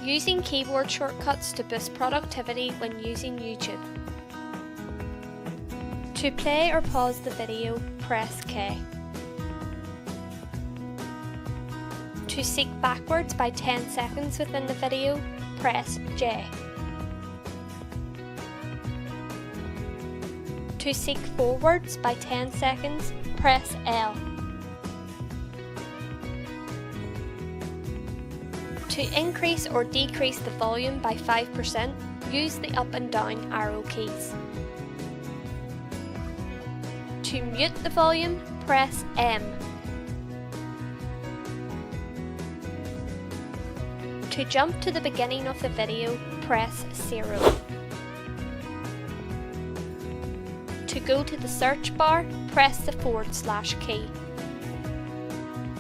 Using keyboard shortcuts to boost productivity when using YouTube. To play or pause the video, press K. To seek backwards by 10 seconds within the video, press J. To seek forwards by 10 seconds, press L. To increase or decrease the volume by 5%, use the up and down arrow keys. To mute the volume, press M. To jump to the beginning of the video, press 0. To go to the search bar, press the / key.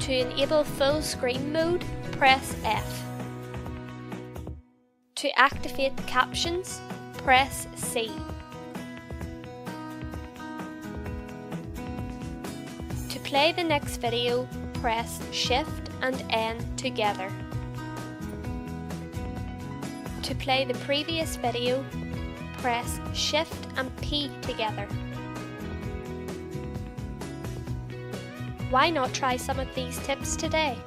To enable full screen mode, press F. To activate the captions, press C. To play the next video, press Shift and N together. To play the previous video, press Shift and P together. Why not try some of these tips today?